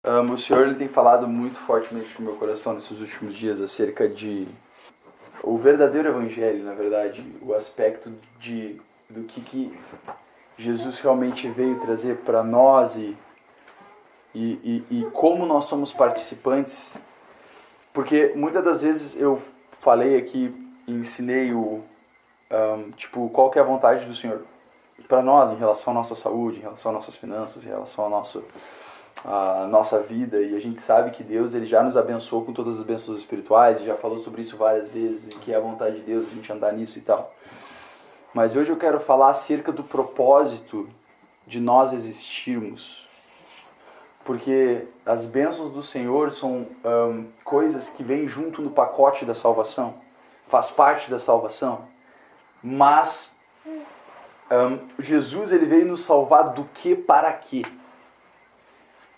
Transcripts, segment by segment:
O Senhor ele tem falado muito fortemente no meu coração nesses últimos dias acerca de o verdadeiro evangelho, na verdade, o aspecto do que Jesus realmente veio trazer para nós e como nós somos participantes. Porque muitas das vezes eu falei aqui e ensinei qual que é a vontade do Senhor para nós em relação à nossa saúde, em relação às nossas finanças, em relação à nossa vida. E a gente sabe que Deus ele já nos abençoou com todas as bênçãos espirituais, e já falou sobre isso várias vezes, e que é a vontade de Deus a gente andar nisso e tal. Mas hoje eu quero falar acerca do propósito de nós existirmos. Porque as bênçãos do Senhor são coisas que vêm junto no pacote da salvação, faz parte da salvação. Mas Jesus ele veio nos salvar do que para quê?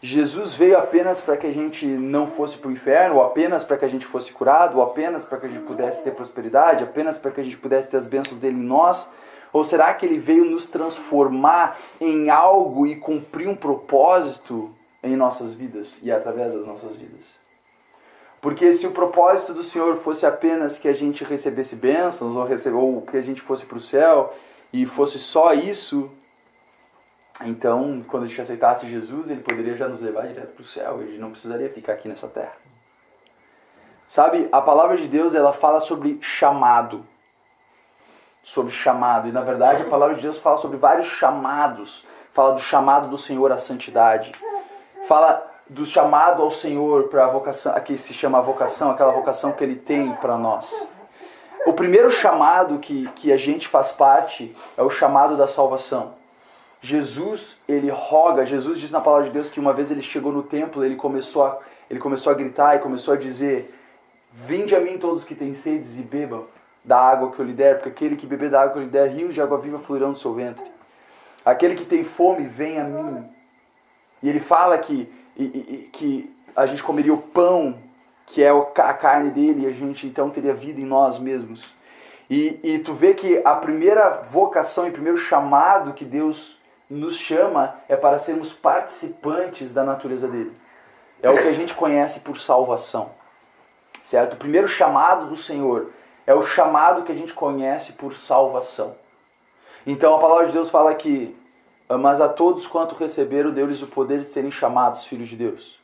Jesus veio apenas para que a gente não fosse para o inferno, ou apenas para que a gente fosse curado, ou apenas para que a gente pudesse ter prosperidade, apenas para que a gente pudesse ter as bênçãos dele em nós? Ou será que ele veio nos transformar em algo e cumprir um propósito em nossas vidas e através das nossas vidas? Porque se o propósito do Senhor fosse apenas que a gente recebesse bênçãos, ou que a gente fosse para o céu, e fosse só isso, então, quando a gente aceitasse Jesus, ele poderia já nos levar direto para o céu, e a gente não precisaria ficar aqui nessa terra. Sabe, a palavra de Deus, ela fala sobre chamado. E na verdade a palavra de Deus fala sobre vários chamados. Fala do chamado do Senhor à santidade. Fala do chamado ao Senhor para a vocação, aqui se chama a vocação, aquela vocação que ele tem para nós. O primeiro chamado que a gente faz parte é o chamado da salvação. Jesus, ele roga, Jesus diz na palavra de Deus que uma vez ele chegou no templo, ele começou a gritar e começou a dizer: vinde a mim todos que têm sedes e bebam da água que eu lhe der, porque aquele que beber da água que eu lhe der, rios de água viva fluirão do seu ventre. Aquele que tem fome, vem a mim. E ele fala que a gente comeria o pão, que é a carne dele, e a gente então teria vida em nós mesmos. E tu vê que a primeira vocação e o primeiro chamado que Deus nos chama é para sermos participantes da natureza dele. É o que a gente conhece por salvação. Certo? O primeiro chamado do Senhor é o chamado que a gente conhece por salvação. Então a palavra de Deus fala que mas a todos quanto receberam, deu-lhes o poder de serem chamados filhos de Deus.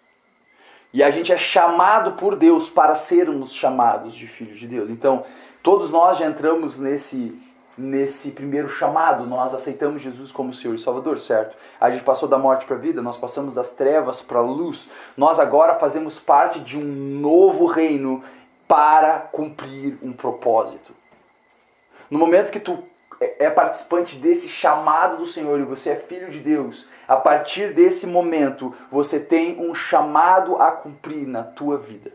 E a gente é chamado por Deus para sermos chamados de filhos de Deus. Então, todos nós já entramos nesse primeiro chamado. Nós aceitamos Jesus como Senhor e Salvador, certo? A gente passou da morte para a vida, nós passamos das trevas para a luz. Nós agora fazemos parte de um novo reino para cumprir um propósito. No momento que tu é participante desse chamado do Senhor e você é filho de Deus, a partir desse momento você tem um chamado a cumprir na tua vida.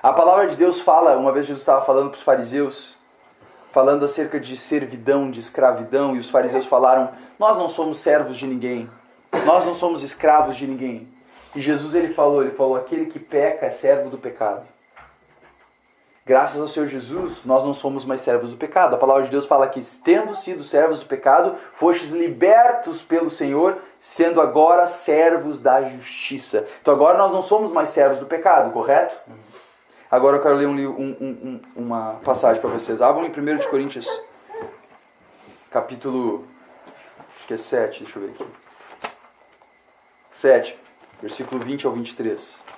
A palavra de Deus fala, uma vez Jesus estava falando para os fariseus, falando acerca de servidão, de escravidão, e os fariseus falaram: nós não somos servos de ninguém, nós não somos escravos de ninguém. E Jesus ele falou, aquele que peca é servo do pecado. Graças ao Senhor Jesus, nós não somos mais servos do pecado. A palavra de Deus fala que, tendo sido servos do pecado, fostes libertos pelo Senhor, sendo agora servos da justiça. Então agora nós não somos mais servos do pecado, correto? Agora eu quero ler uma passagem para vocês. Abram em 1 Coríntios, capítulo, acho que é 7, deixa eu ver aqui. 7, versículo 20 ao 23.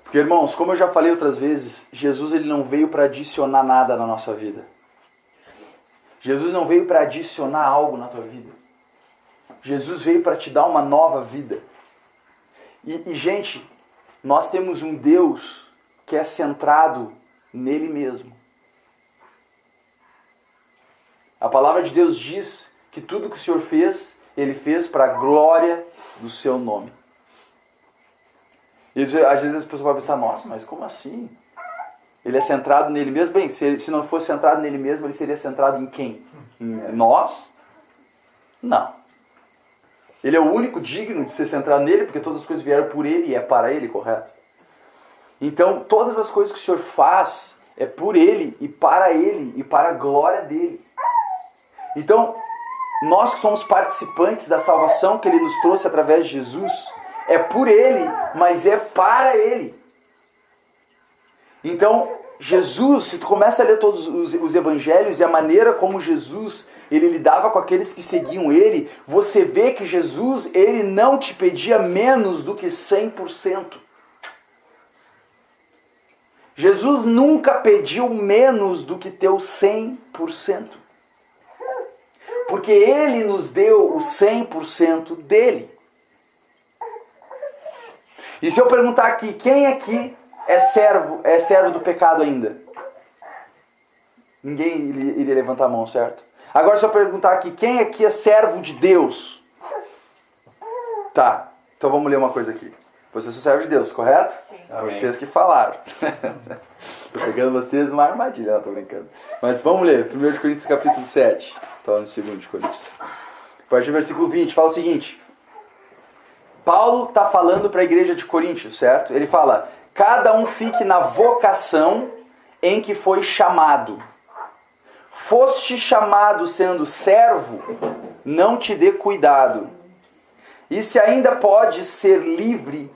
Porque, irmãos, como eu já falei outras vezes, Jesus ele não veio para adicionar nada na nossa vida. Jesus não veio para adicionar algo na tua vida. Jesus veio para te dar uma nova vida. Gente, nós temos um Deus que é centrado nele mesmo. A palavra de Deus diz que tudo que o Senhor fez, ele fez para a glória do seu nome. E às vezes as pessoas vão pensar: nossa, mas como assim? Ele é centrado nele mesmo? Bem, se não fosse centrado nele mesmo, ele seria centrado em quem? Em nós? Não. Ele é o único digno de ser centrado nele, porque todas as coisas vieram por ele e é para ele, correto? Então, todas as coisas que o Senhor faz é por Ele e para a glória dele. Então, nós que somos participantes da salvação que Ele nos trouxe através de Jesus, é por Ele, mas é para Ele. Então, Jesus, se tu começa a ler todos os evangelhos e a maneira como Jesus, ele lidava com aqueles que seguiam ele, você vê que Jesus, ele não te pedia menos do que 100%. Jesus nunca pediu menos do que teu 100%. Porque ele nos deu o 100% dele. E se eu perguntar aqui, quem aqui é servo do pecado ainda? Ninguém iria levantar a mão, certo? Agora se eu perguntar aqui, quem aqui é servo de Deus? Tá, então vamos ler uma coisa aqui. Vocês são servos de Deus, correto? Sim. Vocês que falaram. Tô pegando vocês numa armadilha, não, tô brincando. Mas vamos ler, 1 Coríntios capítulo 7. Estou no 2 Coríntios. A partir do versículo 20, fala o seguinte. Paulo está falando para a igreja de Coríntios, certo? Ele fala, cada um fique na vocação em que foi chamado. Foste chamado sendo servo, não te dê cuidado. E se ainda pode ser livre,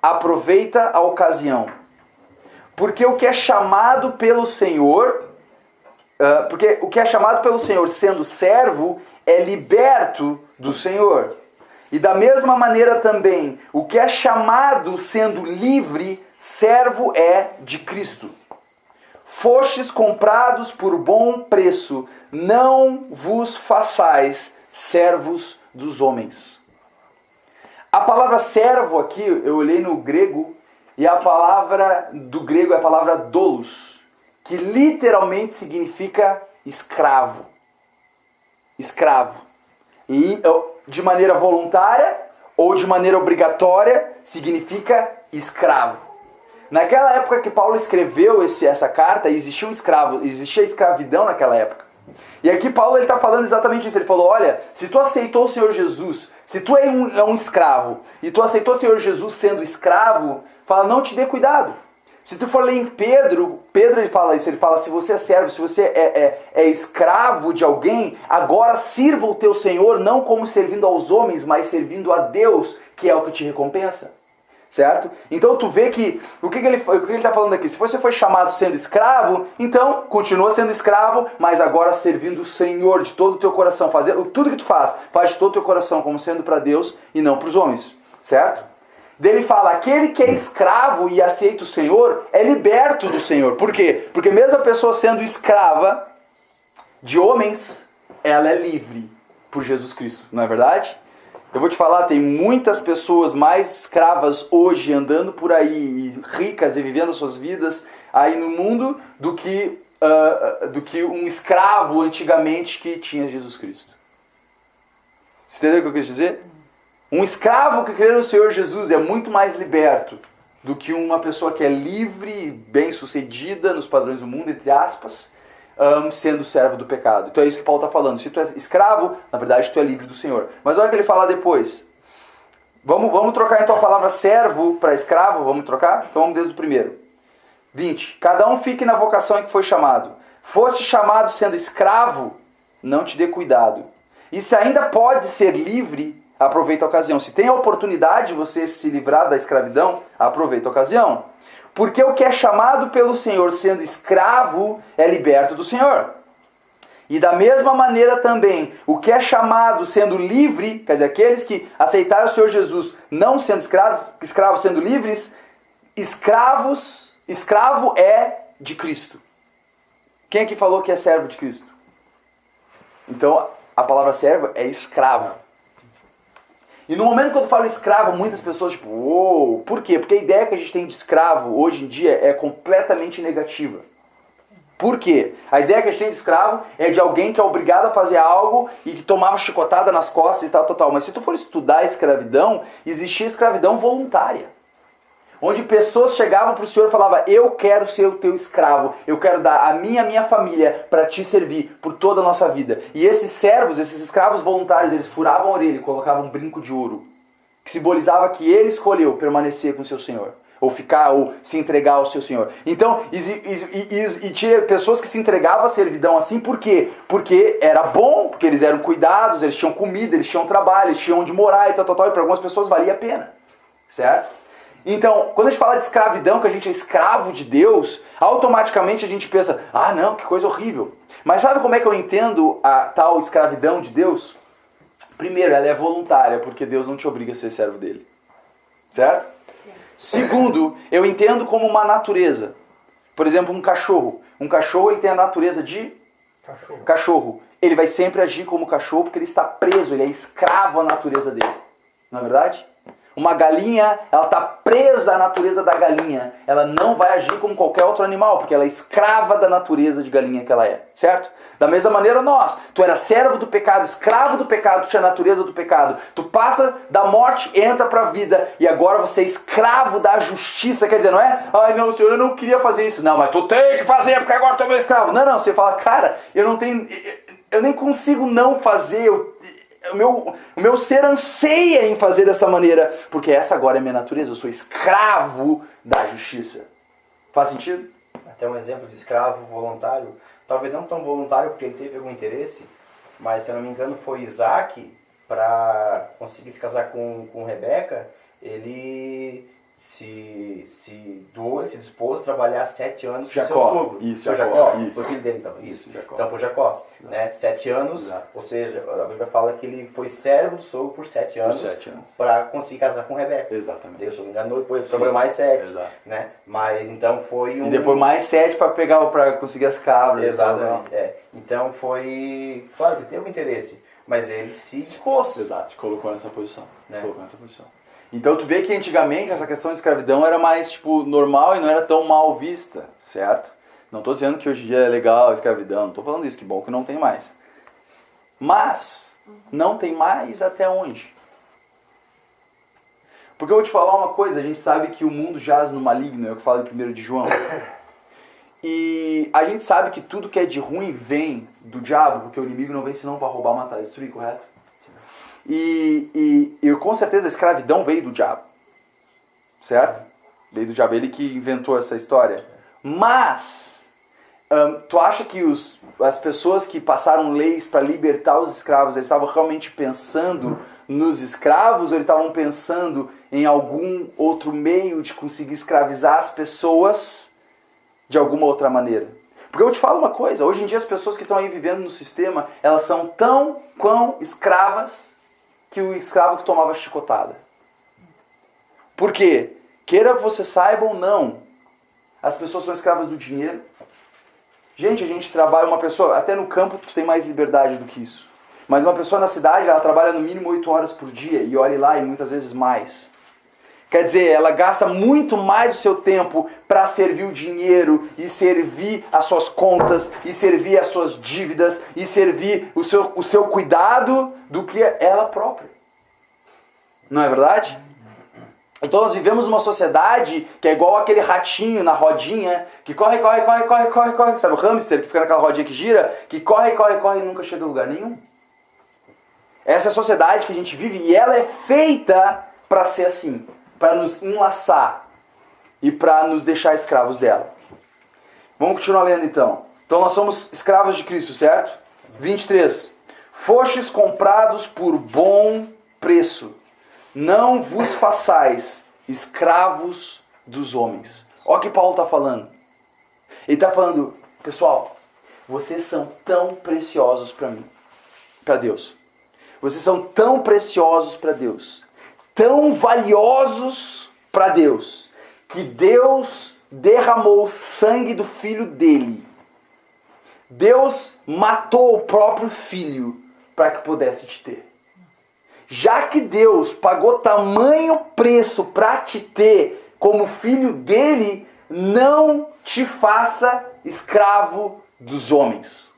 aproveita a ocasião. Porque o que é chamado pelo Senhor, sendo servo, é liberto do Senhor. E da mesma maneira também, o que é chamado sendo livre, servo é de Cristo. Fostes comprados por bom preço, não vos façais servos dos homens. A palavra servo aqui, eu olhei no grego, e a palavra do grego é a palavra doulos, que literalmente significa escravo. Escravo. E de maneira voluntária ou de maneira obrigatória significa escravo. Naquela época que Paulo escreveu essa carta, existia escravidão naquela época. E aqui Paulo está falando exatamente isso. Ele falou, olha, se tu aceitou o Senhor Jesus, se tu é um escravo, e tu aceitou o Senhor Jesus sendo escravo, fala, não te dê cuidado. Se tu for ler em Pedro ele fala isso, ele fala, se você é servo, se você é escravo de alguém, agora sirva o teu Senhor, não como servindo aos homens, mas servindo a Deus, que é o que te recompensa. Certo? Então tu vê que, o que ele está falando aqui? Se você foi chamado sendo escravo, então continua sendo escravo, mas agora servindo o Senhor de todo o teu coração, fazendo tudo que tu faz de todo o teu coração, como sendo para Deus e não para os homens. Certo? Daí ele fala, aquele que é escravo e aceita o Senhor, é liberto do Senhor. Por quê? Porque mesmo a pessoa sendo escrava de homens, ela é livre por Jesus Cristo, não é verdade? Eu vou te falar, tem muitas pessoas mais escravas hoje andando por aí, ricas e vivendo suas vidas aí no mundo, do que um escravo antigamente que tinha Jesus Cristo. Você entendeu o que eu quis dizer? Um escravo que crê no Senhor Jesus é muito mais liberto do que uma pessoa que é livre, bem-sucedida nos padrões do mundo, entre aspas, sendo servo do pecado. Então é isso que Paulo está falando. Se tu é escravo, na verdade tu é livre do Senhor. Mas olha o que ele fala depois. Vamos trocar então a palavra servo para escravo? Vamos trocar? Então vamos desde o primeiro. 20. Cada um fique na vocação em que foi chamado. Foste chamado sendo escravo, não te dê cuidado. E se ainda pode ser livre, aproveita a ocasião. Se tem a oportunidade de você se livrar da escravidão, aproveita a ocasião. Porque o que é chamado pelo Senhor sendo escravo é liberto do Senhor. E da mesma maneira também, o que é chamado sendo livre, quer dizer, aqueles que aceitaram o Senhor Jesus não sendo escravos sendo livres, escravo é de Cristo. Quem aqui falou que é servo de Cristo? Então, a palavra servo é escravo. E no momento que eu falo escravo, muitas pessoas tipo, uou, por quê? Porque a ideia que a gente tem de escravo hoje em dia é completamente negativa. Por quê? A ideia que a gente tem de escravo é de alguém que é obrigado a fazer algo e que tomava chicotada nas costas e tal. Mas se tu for estudar a escravidão, existia escravidão voluntária. Onde pessoas chegavam para o Senhor e falavam, eu quero ser o teu escravo, eu quero dar a minha família para te servir por toda a nossa vida. E esses servos, esses escravos voluntários, eles furavam a orelha e colocavam um brinco de ouro, que simbolizava que ele escolheu permanecer com o seu Senhor. ou se entregar ao seu Senhor. Então, e tinha pessoas que se entregavam à servidão assim, por quê? Porque era bom, porque eles eram cuidados, eles tinham comida, eles tinham trabalho, eles tinham onde morar e tal, e para algumas pessoas valia a pena, certo? Então, quando a gente fala de escravidão, que a gente é escravo de Deus, automaticamente a gente pensa, ah não, que coisa horrível. Mas sabe como é que eu entendo a tal escravidão de Deus? Primeiro, ela é voluntária, porque Deus não te obriga a ser servo dele. Certo? Sim. Segundo, eu entendo como uma natureza. Por exemplo, um cachorro. Um cachorro, ele tem a natureza de cachorro. Ele vai sempre agir como cachorro porque ele está preso, ele é escravo à natureza dele. Não é verdade? Uma galinha, ela está presa à natureza da galinha. Ela não vai agir como qualquer outro animal, porque ela é escrava da natureza de galinha que ela é. Certo? Da mesma maneira nós. Tu era servo do pecado, escravo do pecado, tu tinha a natureza do pecado. Tu passa da morte, entra para a vida, e agora você é escravo da justiça. Quer dizer, não é? Ai não, Senhor, eu não queria fazer isso. Não, mas tu tem que fazer, porque agora tu é meu escravo. Não, você fala, cara, eu nem consigo não fazer, o meu ser anseia em fazer dessa maneira, porque essa agora é minha natureza, eu sou escravo da justiça. Faz sentido? Até um exemplo de escravo voluntário, talvez não tão voluntário porque ele teve algum interesse, mas se eu não me engano foi Isaac, para conseguir se casar com Rebeca, ele se dispôs a trabalhar 7 anos com seu sogro. Isso, foi Jacó. Foi filho dele então. Isso, Jacó. Então foi Jacó. Né? 7 anos, exato. Ou seja, a Bíblia fala que ele foi servo do sogro por 7 anos. Para conseguir casar com Rebeca. Exatamente. Deus só me enganou, depois trabalhou mais 7. Né? Mas então foi E depois mais 7 para conseguir as cabras. Exatamente. Então foi. Claro que teve um interesse, mas ele se dispôs. Exato, se colocou nessa posição. Então tu vê que antigamente essa questão de escravidão era mais tipo normal e não era tão mal vista, certo? Não estou dizendo que hoje em dia é legal a escravidão, não estou falando isso, que bom que não tem mais. Mas não tem mais até onde? Porque eu vou te falar uma coisa, a gente sabe que o mundo jaz no maligno, é o que fala em 1 de João. E a gente sabe que tudo que é de ruim vem do diabo, porque o inimigo não vem senão para roubar, matar e destruir, correto? E com certeza a escravidão veio do diabo, certo? Veio do diabo, ele que inventou essa história. Mas, tu acha que as pessoas que passaram leis para libertar os escravos, eles estavam realmente pensando nos escravos ou eles estavam pensando em algum outro meio de conseguir escravizar as pessoas de alguma outra maneira? Porque eu te falo uma coisa, hoje em dia as pessoas que estão aí vivendo no sistema, elas são tão escravas que o escravo que tomava chicotada. Por quê? Queira você saiba ou não, as pessoas são escravas do dinheiro. Gente, a gente trabalha, uma pessoa, até no campo tu tem mais liberdade do que isso. Mas uma pessoa na cidade, ela trabalha no mínimo 8 horas por dia, e olhe lá, e muitas vezes mais. Quer dizer, ela gasta muito mais o seu tempo para servir o dinheiro e servir as suas contas e servir as suas dívidas e servir o seu cuidado do que ela própria. Não é verdade? Então nós vivemos numa sociedade que é igual aquele ratinho na rodinha que corre, sabe o hamster que fica naquela rodinha que gira? Que corre e nunca chega a lugar nenhum. Essa é a sociedade que a gente vive e ela é feita para ser assim. Para nos enlaçar e para nos deixar escravos dela. Vamos continuar lendo então. Então nós somos escravos de Cristo, certo? 23. Fostes comprados por bom preço. Não vos façais escravos dos homens. Olha o que Paulo está falando. Ele está falando, pessoal, vocês são tão preciosos para mim, para Deus. Vocês são tão preciosos para Deus. Tão valiosos para Deus, que Deus derramou o sangue do Filho dele. Deus matou o próprio Filho para que pudesse te ter. Já que Deus pagou tamanho preço para te ter como filho dele, não te faça escravo dos homens.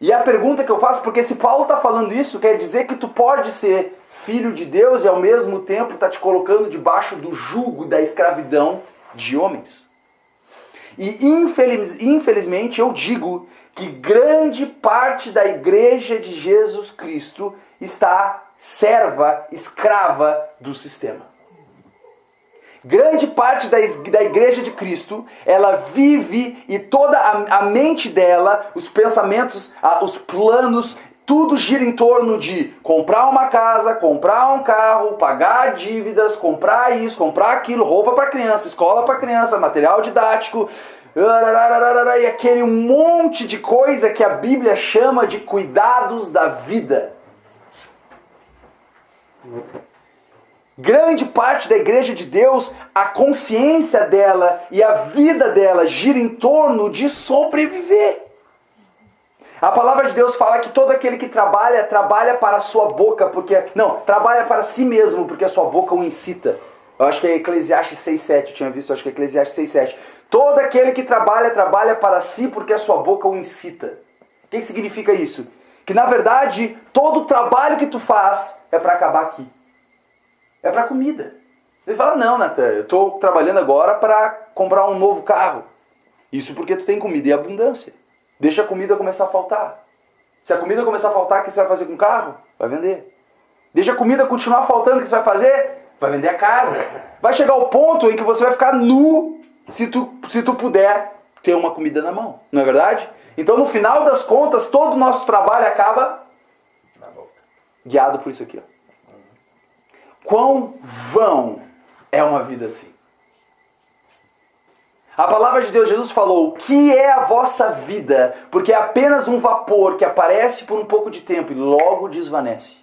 E a pergunta que eu faço, porque se Paulo está falando isso, quer dizer que tu pode ser filho de Deus e ao mesmo tempo está te colocando debaixo do jugo da escravidão de homens. E infelizmente eu digo que grande parte da igreja de Jesus Cristo está serva, escrava do sistema. Grande parte da igreja de Cristo, ela vive e toda a mente dela, os pensamentos, os planos, tudo gira em torno de comprar uma casa, comprar um carro, pagar dívidas, comprar isso, comprar aquilo, roupa para criança, escola para criança, material didático, e aquele monte de coisa que a Bíblia chama de cuidados da vida. Grande parte da igreja de Deus, a consciência dela e a vida dela gira em torno de sobreviver. A palavra de Deus fala que todo aquele que trabalha, trabalha para a sua boca, trabalha para si mesmo, porque a sua boca o incita. Eu acho que é Eclesiastes 6,7, eu tinha visto, acho que é Eclesiastes 6,7. Todo aquele que trabalha, trabalha para si, porque a sua boca o incita. O que significa isso? Que na verdade, todo o trabalho que tu faz é para acabar aqui. É para comida. Ele fala, não, Natan, eu estou trabalhando agora para comprar um novo carro. Isso porque tu tem comida em abundância. Deixa a comida começar a faltar. Se a comida começar a faltar, o que você vai fazer com o carro? Vai vender. Deixa a comida continuar faltando, o que você vai fazer? Vai vender a casa. Vai chegar ao ponto em que você vai ficar nu se tu puder ter uma comida na mão. Não é verdade? Então, no final das contas, todo o nosso trabalho acaba na boca. Guiado por isso aqui, ó. Quão vão é uma vida assim? A palavra de Deus, Jesus falou, o que é a vossa vida? Porque é apenas um vapor que aparece por um pouco de tempo e logo desvanece.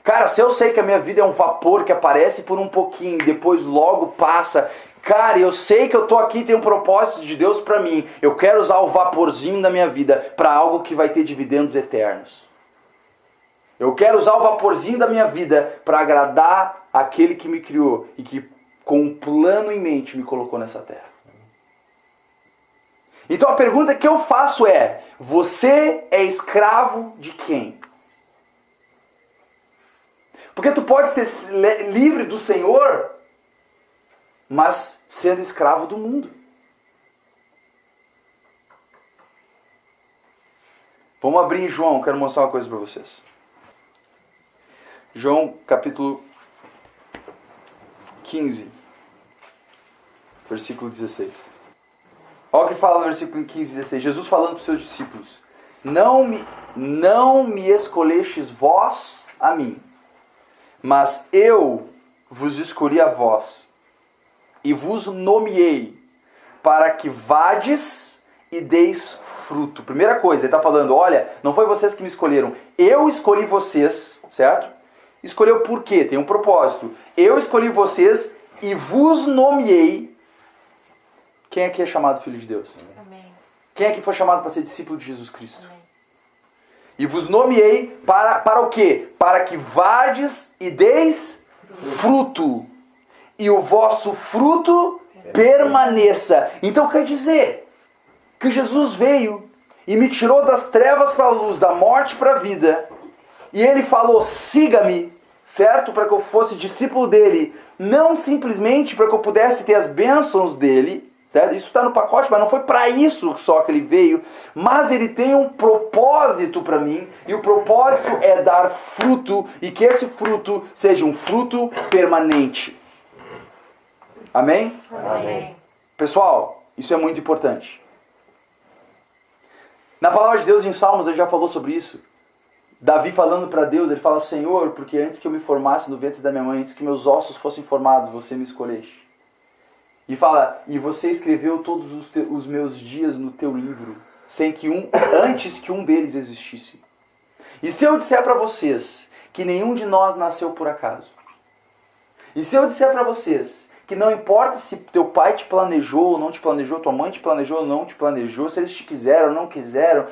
Cara, se eu sei que a minha vida é um vapor que aparece por um pouquinho e depois logo passa, cara, eu sei que eu tô aqui e tem um propósito de Deus para mim. Eu quero usar o vaporzinho da minha vida para algo que vai ter dividendos eternos. Eu quero usar o vaporzinho da minha vida para agradar aquele que me criou e que com um plano em mente me colocou nessa terra. Então a pergunta que eu faço é, você é escravo de quem? Porque tu pode ser livre do Senhor, mas sendo escravo do mundo. Vamos abrir em João, quero mostrar uma coisa para vocês. João capítulo 15, versículo 16. Olha o que fala no versículo 15 e 16. Jesus falando para os seus discípulos. Não me escolhestes vós a mim, mas eu vos escolhi a vós e vos nomeei para que vades e deis fruto. Primeira coisa, ele está falando, olha, não foi vocês que me escolheram, eu escolhi vocês, certo? Escolheu por quê? Tem um propósito. Eu escolhi vocês e vos nomeei. Quem aqui é chamado filho de Deus? Amém. Quem aqui foi chamado para ser discípulo de Jesus Cristo? Amém. E vos nomeei para o quê? Para que vades e deis fruto. E o vosso fruto permaneça. Então quer dizer que Jesus veio e me tirou das trevas para a luz, da morte para a vida. E ele falou, siga-me, certo? Para que eu fosse discípulo dele. Não simplesmente para que eu pudesse ter as bênçãos dele, certo? Isso está no pacote, mas não foi para isso só que ele veio. Mas ele tem um propósito para mim. E o propósito é dar fruto. E que esse fruto seja um fruto permanente. Amém? Amém. Pessoal, isso é muito importante. Na palavra de Deus em Salmos, ele já falou sobre isso. Davi falando para Deus, ele fala, Senhor, porque antes que eu me formasse no ventre da minha mãe, antes que meus ossos fossem formados, você me escolheste. E fala, e você escreveu todos os meus dias no teu livro, antes que um deles existisse. E se eu disser para vocês que nenhum de nós nasceu por acaso, e se eu disser para vocês que não importa se teu pai te planejou ou não te planejou, tua mãe te planejou ou não te planejou, se eles te quiseram ou não quiseram,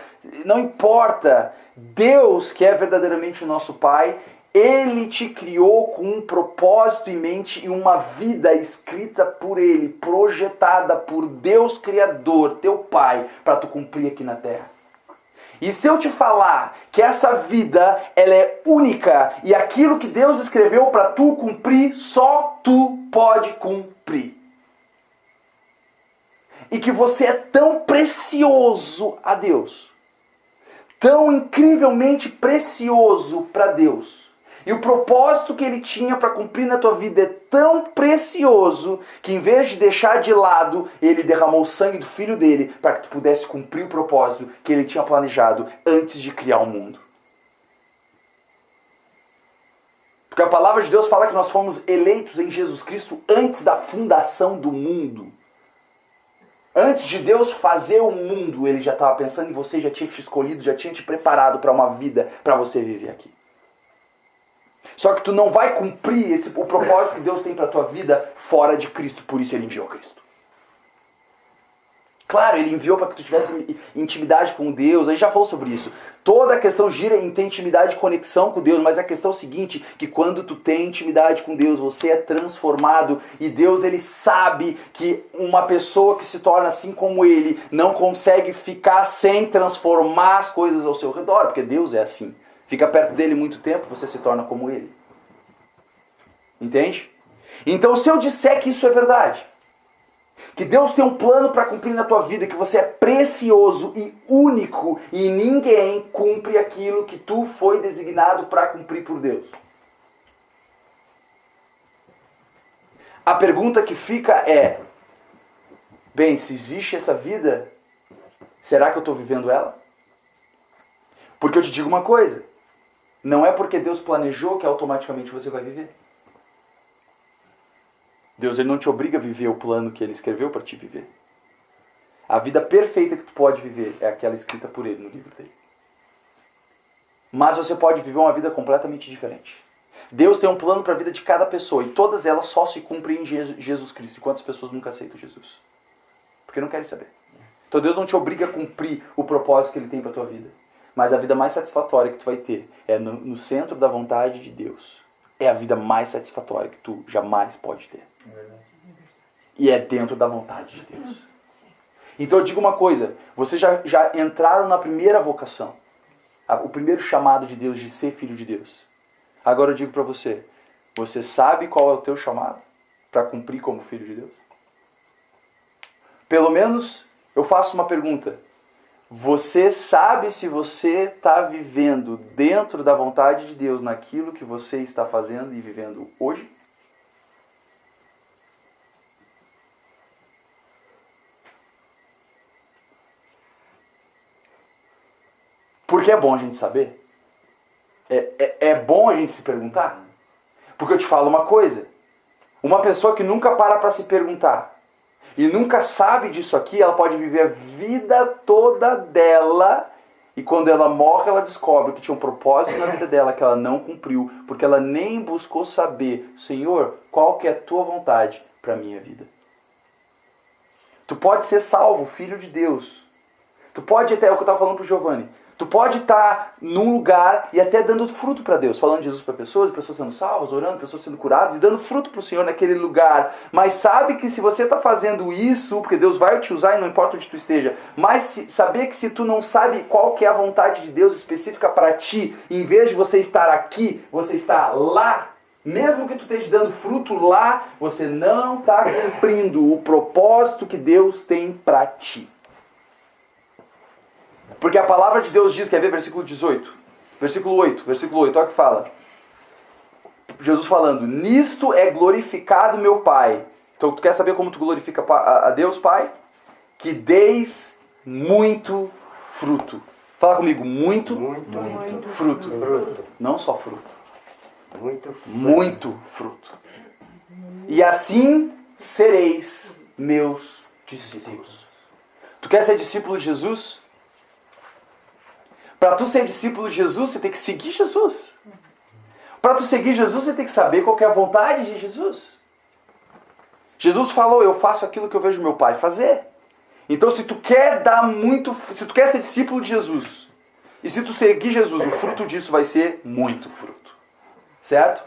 não importa. Deus, que é verdadeiramente o nosso Pai, Ele te criou com um propósito em mente e uma vida escrita por Ele, projetada por Deus Criador, teu Pai, para tu cumprir aqui na Terra. E se eu te falar que essa vida, ela é única e aquilo que Deus escreveu para tu cumprir, só tu pode cumprir. E que você é tão precioso a Deus, tão incrivelmente precioso para Deus, e o propósito que Ele tinha para cumprir na tua vida é tão precioso, que em vez de deixar de lado, Ele derramou o sangue do Filho dele para que tu pudesse cumprir o propósito que Ele tinha planejado antes de criar o mundo. Porque a palavra de Deus fala que nós fomos eleitos em Jesus Cristo antes da fundação do mundo. Antes de Deus fazer o mundo, Ele já estava pensando em você, já tinha te escolhido, já tinha te preparado para uma vida para você viver aqui. Só que tu não vai cumprir o propósito que Deus tem para a tua vida fora de Cristo, por isso Ele enviou Cristo. Claro, Ele enviou para que tu tivesse intimidade com Deus, a gente já falou sobre isso. Toda a questão gira em ter intimidade e conexão com Deus, mas a questão é o seguinte, que quando tu tem intimidade com Deus, você é transformado e Deus, Ele sabe que uma pessoa que se torna assim como Ele não consegue ficar sem transformar as coisas ao seu redor, porque Deus é assim. Fica perto dele muito tempo, você se torna como Ele. Entende? Então, se eu disser que isso é verdade, que Deus tem um plano para cumprir na tua vida, que você é precioso e único e ninguém cumpre aquilo que tu foi designado para cumprir por Deus. A pergunta que fica é, bem, se existe essa vida, será que eu estou vivendo ela? Porque eu te digo uma coisa, não é porque Deus planejou que automaticamente você vai viver. Deus, Ele não te obriga a viver o plano que Ele escreveu para te viver. A vida perfeita que tu pode viver é aquela escrita por Ele no livro dele. Mas você pode viver uma vida completamente diferente. Deus tem um plano para a vida de cada pessoa e todas elas só se cumprem em Jesus Cristo. E quantas pessoas nunca aceitam Jesus? Porque não querem saber. Então Deus não te obriga a cumprir o propósito que Ele tem para a tua vida. Mas a vida mais satisfatória que tu vai ter é no centro da vontade de Deus. É a vida mais satisfatória que tu jamais pode ter. E é dentro da vontade de Deus. Então eu digo uma coisa, vocês já entraram na primeira vocação, o primeiro chamado de Deus de ser filho de Deus. Agora eu digo para você, você sabe qual é o teu chamado para cumprir como filho de Deus? Pelo menos eu faço uma pergunta. Você sabe se você está vivendo dentro da vontade de Deus naquilo que você está fazendo e vivendo hoje? Porque é bom a gente saber. É bom a gente se perguntar. Porque eu te falo uma coisa. Uma pessoa que nunca para se perguntar e nunca sabe disso aqui, ela pode viver a vida toda dela e quando ela morre, ela descobre que tinha um propósito na vida dela que ela não cumpriu, porque ela nem buscou saber, Senhor, qual que é a tua vontade para a minha vida. Tu pode ser salvo, filho de Deus. Tu pode até, é o que eu estava falando para o Giovanni, tu pode estar num lugar e até dando fruto para Deus, falando de Jesus para pessoas sendo salvas, orando, pessoas sendo curadas e dando fruto para o Senhor naquele lugar. Mas sabe que se você está fazendo isso, porque Deus vai te usar e não importa onde tu esteja, mas saber que se tu não sabe qual que é a vontade de Deus específica para ti, em vez de você estar aqui, você está lá, mesmo que tu esteja dando fruto lá, você não está cumprindo o propósito que Deus tem para ti. Porque a palavra de Deus diz, quer ver versículo 18? Versículo 8, olha o que fala. Jesus falando, nisto é glorificado meu Pai. Então tu quer saber como tu glorifica a Deus Pai? Que deis muito fruto. Fala comigo, muito fruto. Não só fruto. Muito fruto. E assim sereis meus discípulos. Tu quer ser discípulo de Jesus? Para tu ser discípulo de Jesus, você tem que seguir Jesus. Para tu seguir Jesus, você tem que saber qual que é a vontade de Jesus. Jesus falou, eu faço aquilo que eu vejo meu Pai fazer. Então se tu quer se tu quer ser discípulo de Jesus, e se tu seguir Jesus, o fruto disso vai ser muito fruto. Certo?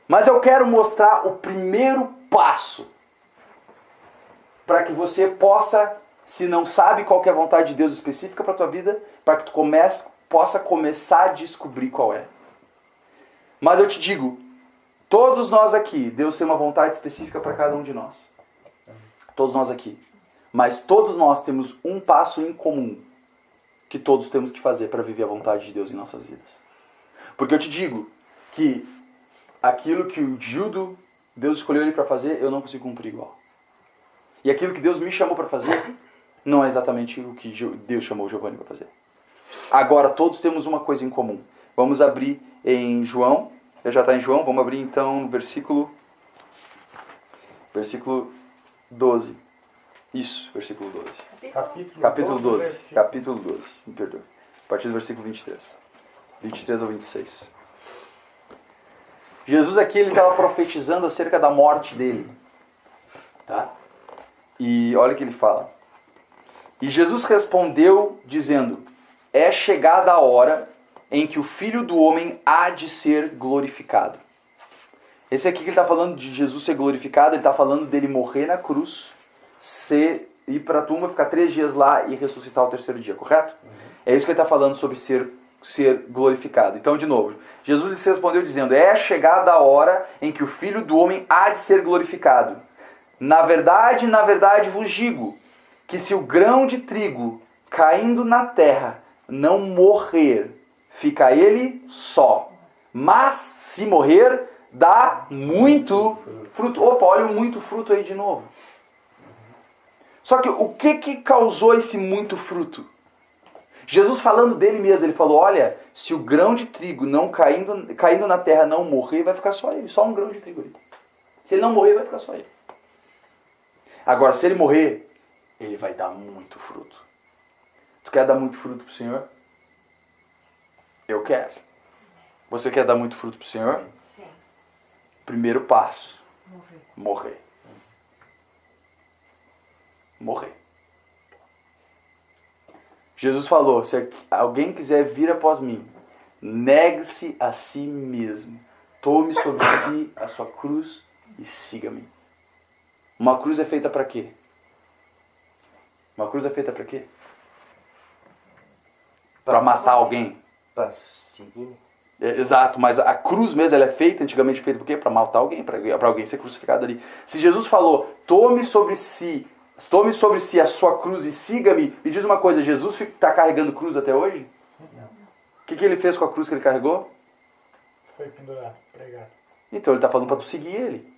Mas eu quero mostrar o primeiro passo para que você possa, se não sabe qual que é a vontade de Deus específica para a tua vida, para que tu possa começar a descobrir qual é. Mas eu te digo, todos nós aqui, Deus tem uma vontade específica para cada um de nós. Todos nós aqui. Mas todos nós temos um passo em comum, que todos temos que fazer para viver a vontade de Deus em nossas vidas. Porque eu te digo que aquilo que o Gildo, Deus escolheu ele para fazer, eu não consigo cumprir igual. E aquilo que Deus me chamou para fazer, não é exatamente o que Deus chamou o Giovanni para fazer. Agora, todos temos uma coisa em comum. Vamos abrir em João. Já está em João, vamos abrir então no versículo 12. Isso, versículo 12. Capítulo 12. Capítulo 12, me perdoe. A partir do versículo 23. 23 ou 26. Jesus aqui, ele estava profetizando acerca da morte dele. Tá? E olha o que ele fala. E Jesus respondeu dizendo: é chegada a hora em que o Filho do Homem há de ser glorificado. Esse aqui que ele está falando de Jesus ser glorificado, ele está falando dele morrer na cruz, ir para a tumba, ficar 3 dias lá e ressuscitar ao 3º dia, correto? É isso que ele está falando sobre ser glorificado. Então, de novo, Jesus lhes respondeu dizendo: é chegada a hora em que o Filho do Homem há de ser glorificado. Na verdade vos digo, que se o grão de trigo caindo na terra não morrer, fica ele só. Mas se morrer, dá muito fruto. Opa, olha o muito fruto aí de novo. Só que o que causou esse muito fruto? Jesus falando dele mesmo, ele falou: olha, se o grão de trigo não caindo na terra não morrer, vai ficar só ele, só um grão de trigo ali. Se ele não morrer, vai ficar só ele. Agora, se ele morrer, ele vai dar muito fruto. Tu quer dar muito fruto pro Senhor? Eu quero. Você quer dar muito fruto pro Senhor? Sim. Primeiro passo: morrer. Jesus falou: se alguém quiser vir após mim, negue-se a si mesmo. Tome sobre si a sua cruz e siga-me. Uma cruz é feita para quê? Uma cruz é feita para quê? Para matar alguém? Para seguir. Exato, mas a cruz mesmo, ela é feita, antigamente feita por quê? Para matar alguém, para alguém ser crucificado ali. Se Jesus falou: tome sobre si a sua cruz e siga-me, me diz uma coisa: Jesus está carregando cruz até hoje? Não. O que ele fez com a cruz que ele carregou? Foi pendurado, pregado. Então ele está falando para tu seguir ele.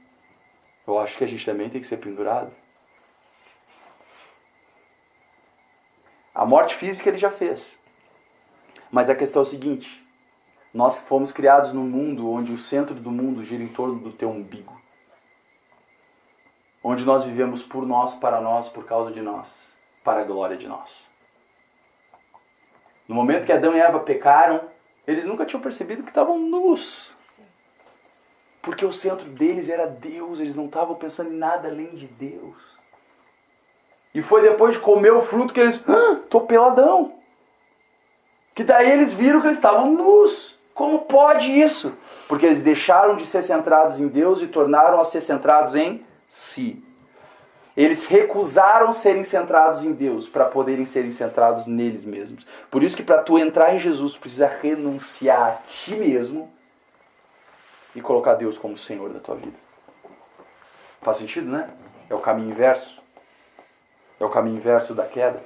Eu acho que a gente também tem que ser pendurado. A morte física ele já fez. Mas a questão é o seguinte: nós fomos criados num mundo onde o centro do mundo gira em torno do teu umbigo. Onde nós vivemos por nós, para nós, por causa de nós, para a glória de nós. No momento que Adão e Eva pecaram, eles nunca tinham percebido que estavam nus. Porque o centro deles era Deus, eles não estavam pensando em nada além de Deus. E foi depois de comer o fruto que eles, tô peladão. Que daí eles viram que eles estavam nus. Como pode isso? Porque eles deixaram de ser centrados em Deus e tornaram a ser centrados em si. Eles recusaram serem centrados em Deus para poderem serem centrados neles mesmos. Por isso que para tu entrar em Jesus, tu precisa renunciar a ti mesmo e colocar Deus como Senhor da tua vida. Faz sentido, né? É o caminho inverso. É o caminho inverso da queda.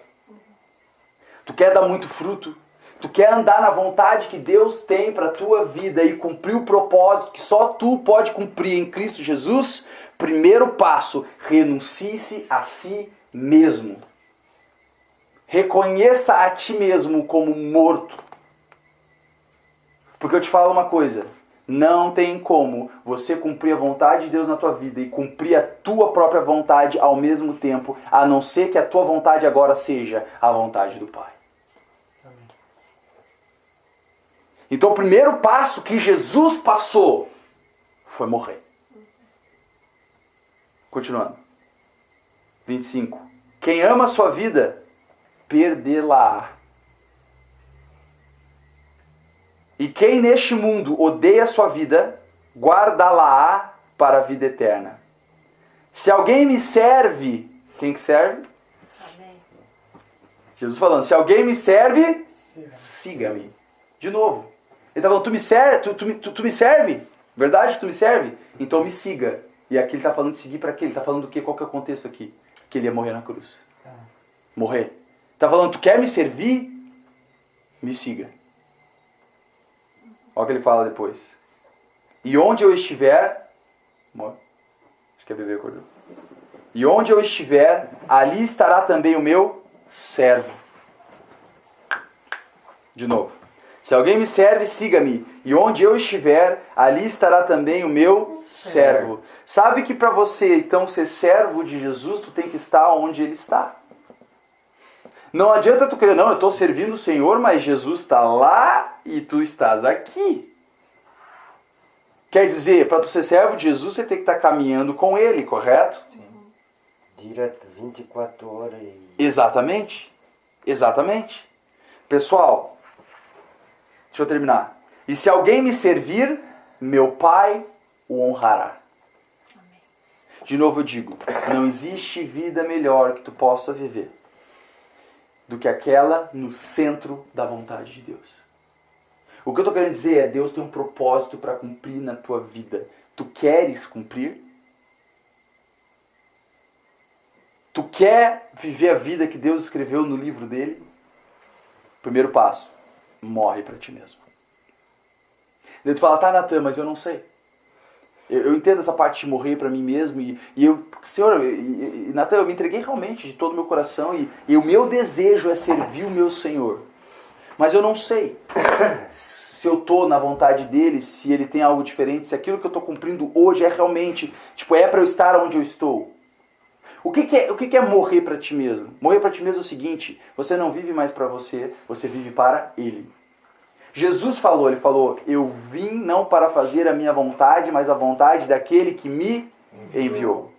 Tu quer dar muito fruto? Tu quer andar na vontade que Deus tem para a tua vida e cumprir o propósito que só tu pode cumprir em Cristo Jesus? Primeiro passo: renuncie-se a si mesmo. Reconheça a ti mesmo como morto. Porque eu te falo uma coisa: não tem como você cumprir a vontade de Deus na tua vida e cumprir a tua própria vontade ao mesmo tempo, a não ser que a tua vontade agora seja a vontade do Pai. Então o primeiro passo que Jesus passou foi morrer. Continuando. 25. Quem ama a sua vida, perdê-la-á. E quem neste mundo odeia a sua vida, guardá-la-á para a vida eterna. Se alguém me serve, quem que serve? Amém. Jesus falando: se alguém me serve, siga-me. De novo. Ele está falando: tu me serve? Verdade? Tu me serve? Então me siga. E aqui ele está falando de seguir para quê? Ele está falando do quê? Qual que é o contexto aqui? Que ele ia morrer na cruz. Morrer. Está falando: tu quer me servir? me siga. Olha o que ele fala depois. E onde eu estiver... Amor, acho que a bebê acordou. E onde eu estiver, ali estará também o meu servo. De novo. Se alguém me serve, siga-me. E onde eu estiver, ali estará também o meu servo. Sabe que para você, então, ser servo de Jesus, tu tem que estar onde ele está. Não adianta tu querer, não, eu estou servindo o Senhor, mas Jesus está lá e tu estás aqui. Quer dizer, para tu ser servo de Jesus, você tem que estar caminhando com ele, correto? Sim. Direto, 24 horas e... Exatamente. Exatamente. Pessoal, deixa eu terminar. E se alguém me servir, meu Pai o honrará. Amém. De novo eu digo, não existe vida melhor que tu possa viver do que aquela no centro da vontade de Deus. O que eu estou querendo dizer é, Deus tem um propósito para cumprir na tua vida. Tu queres cumprir? Tu quer viver a vida que Deus escreveu no livro dele? Primeiro passo, morre para ti mesmo. Daí tu fala, tá, Natan, mas eu não sei. Eu entendo essa parte de morrer para mim mesmo e eu, Senhor, Natan, eu me entreguei realmente de todo o meu coração e o meu desejo é servir o meu Senhor. Mas eu não sei se eu estou na vontade dele, se ele tem algo diferente, se aquilo que eu estou cumprindo hoje é realmente, é para eu estar onde eu estou. O que é morrer para ti mesmo? Morrer para ti mesmo é o seguinte, você não vive mais para você, você vive para ele. Jesus falou, ele falou, eu vim não para fazer a minha vontade, mas a vontade daquele que me enviou.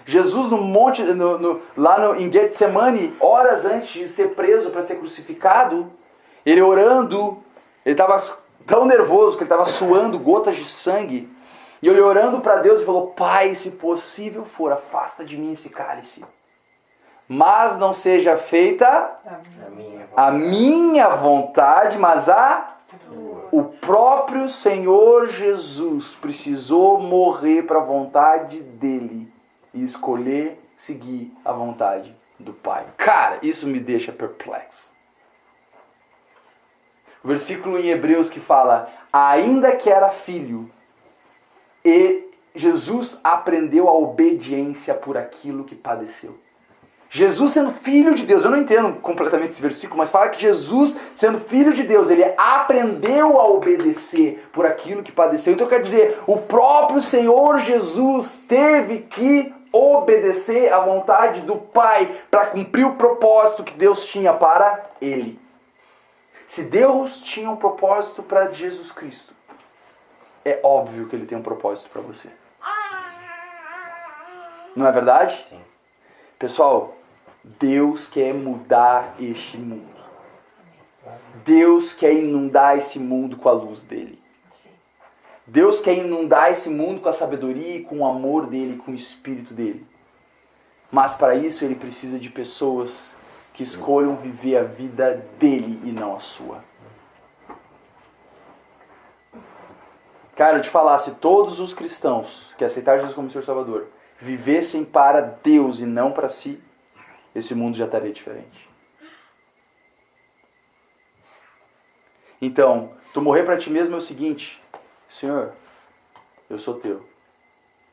Jesus no monte, em Getsemane, horas antes de ser preso para ser crucificado, ele orando, ele estava tão nervoso que ele estava suando gotas de sangue, e ele orando para Deus e falou, Pai, se possível for, afasta de mim esse cálice. Mas não seja feita a minha vontade, mas o próprio Senhor Jesus precisou morrer para a vontade dele e escolher seguir a vontade do Pai. Cara, isso me deixa perplexo. O versículo em Hebreus que fala, ainda que era filho, e Jesus aprendeu a obediência por aquilo que padeceu. Jesus sendo filho de Deus, eu não entendo completamente esse versículo, mas fala que Jesus sendo filho de Deus, ele aprendeu a obedecer por aquilo que padeceu. Então quer dizer, o próprio Senhor Jesus teve que obedecer à vontade do Pai para cumprir o propósito que Deus tinha para ele. Se Deus tinha um propósito para Jesus Cristo, é óbvio que ele tem um propósito para você. Não é verdade? Sim. Pessoal, Deus quer mudar este mundo. Deus quer inundar esse mundo com a luz dele. Deus quer inundar esse mundo com a sabedoria e com o amor dele, com o espírito dele. Mas para isso ele precisa de pessoas que escolham viver a vida dele e não a sua. Cara, eu te falar, se todos os cristãos que aceitaram Jesus como Senhor e Salvador vivessem para Deus e não para si, esse mundo já estaria diferente. Então, tu morrer para ti mesmo é o seguinte, Senhor, eu sou teu.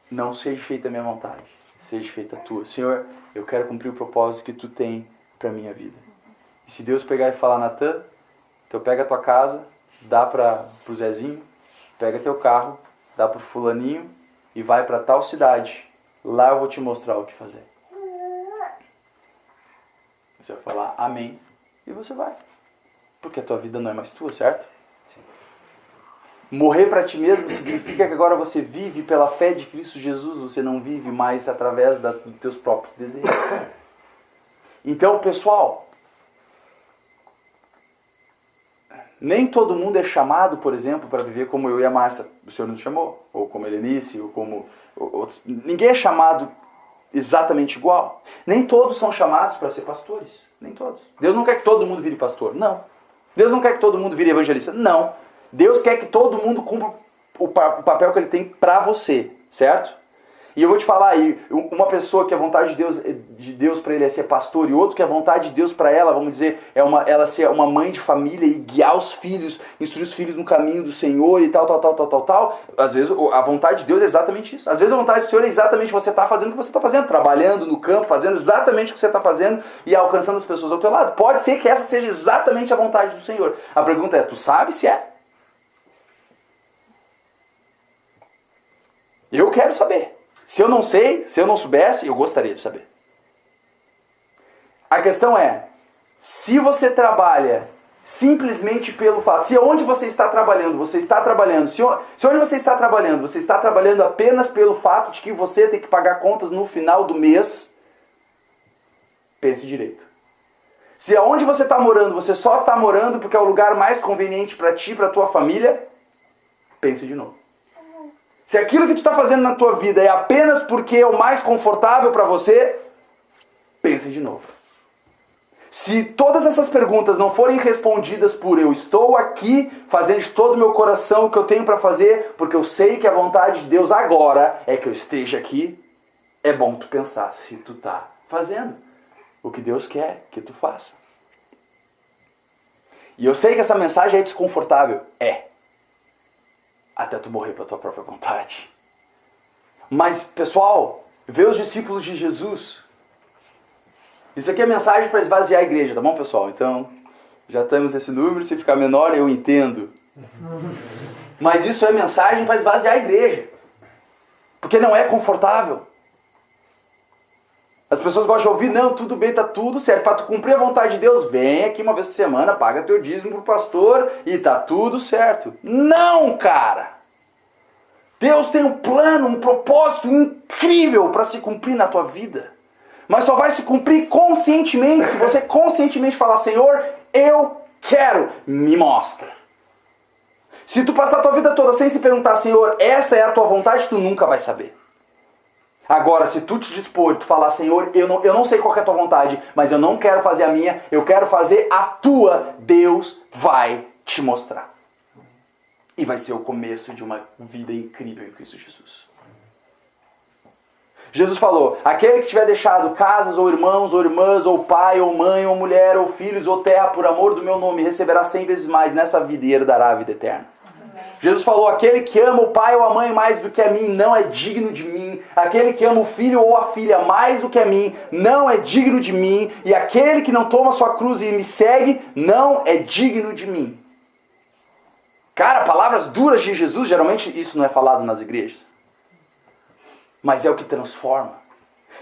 Não seja feita a minha vontade, seja feita a tua. Senhor, eu quero cumprir o propósito que tu tem para minha vida. E se Deus pegar e falar, Natan, então pega a tua casa, dá para o Zezinho, pega teu carro, dá para o fulaninho e vai para tal cidade. Lá eu vou te mostrar o que fazer. Você vai falar amém e você vai. Porque a tua vida não é mais tua, certo? Sim. Morrer para ti mesmo significa que agora você vive pela fé de Cristo Jesus, você não vive mais através dos teus próprios desejos. Então, pessoal, nem todo mundo é chamado, por exemplo, para viver como eu e a Márcia, o Senhor nos chamou, ou como a Helenice, ou como outros. Ninguém é chamado exatamente igual. Nem todos são chamados para ser pastores, nem todos. Deus não quer que todo mundo vire pastor, não. Deus não quer que todo mundo vire evangelista, não. Deus quer que todo mundo cumpra o papel que ele tem para você, certo? E eu vou te falar aí, uma pessoa que a vontade de Deus para ele é ser pastor, e outro que a vontade de Deus para ela, vamos dizer, ela ser uma mãe de família e guiar os filhos, instruir os filhos no caminho do Senhor e tal. Às vezes a vontade de Deus é exatamente isso. Às vezes a vontade do Senhor é exatamente você estar fazendo o que você está fazendo, trabalhando no campo, fazendo exatamente o que você está fazendo e alcançando as pessoas ao teu lado. Pode ser que essa seja exatamente a vontade do Senhor. A pergunta é, tu sabe se é? Eu quero saber. Se eu não sei, se eu não soubesse, eu gostaria de saber. A questão é, se você trabalha simplesmente pelo fato, se onde você está trabalhando, se onde você está trabalhando apenas pelo fato de que você tem que pagar contas no final do mês, pense direito. Se aonde você está morando, você só está morando porque é o lugar mais conveniente para ti, para tua família, pense de novo. Se aquilo que tu está fazendo na tua vida é apenas porque é o mais confortável para você, pense de novo. Se todas essas perguntas não forem respondidas por eu estou aqui fazendo de todo o meu coração o que eu tenho para fazer, porque eu sei que a vontade de Deus agora é que eu esteja aqui, é bom tu pensar se tu está fazendo o que Deus quer que tu faça. E eu sei que essa mensagem é desconfortável. Até tu morrer pela tua própria vontade. Mas, pessoal, vê os discípulos de Jesus. Isso aqui é mensagem para esvaziar a igreja, tá bom, pessoal? Então, já temos esse número, se ficar menor eu entendo. Mas isso é mensagem para esvaziar a igreja. Porque não é confortável. As pessoas gostam de ouvir, não, tudo bem, tá tudo certo. Para tu cumprir a vontade de Deus, vem aqui uma vez por semana, paga teu dízimo pro pastor e tá tudo certo. Não, cara! Deus tem um plano, um propósito incrível para se cumprir na tua vida. Mas só vai se cumprir conscientemente, se você conscientemente falar, Senhor, eu quero, me mostra. Se tu passar a tua vida toda sem se perguntar, Senhor, essa é a tua vontade, tu nunca vai saber. Agora, se tu te dispor, tu falar, Senhor, eu não sei qual é a tua vontade, mas eu não quero fazer a minha, eu quero fazer a tua, Deus vai te mostrar. E vai ser o começo de uma vida incrível em Cristo Jesus. Jesus falou, aquele que tiver deixado casas, ou irmãos, ou irmãs, ou pai, ou mãe, ou mulher, ou filhos, ou terra, por amor do meu nome, receberá 100 vezes mais nessa vida e herdará a vida eterna. Jesus falou, aquele que ama o pai ou a mãe mais do que a mim não é digno de mim. Aquele que ama o filho ou a filha mais do que a mim não é digno de mim. E aquele que não toma sua cruz e me segue não é digno de mim. Cara, palavras duras de Jesus, geralmente isso não é falado nas igrejas. Mas é o que transforma.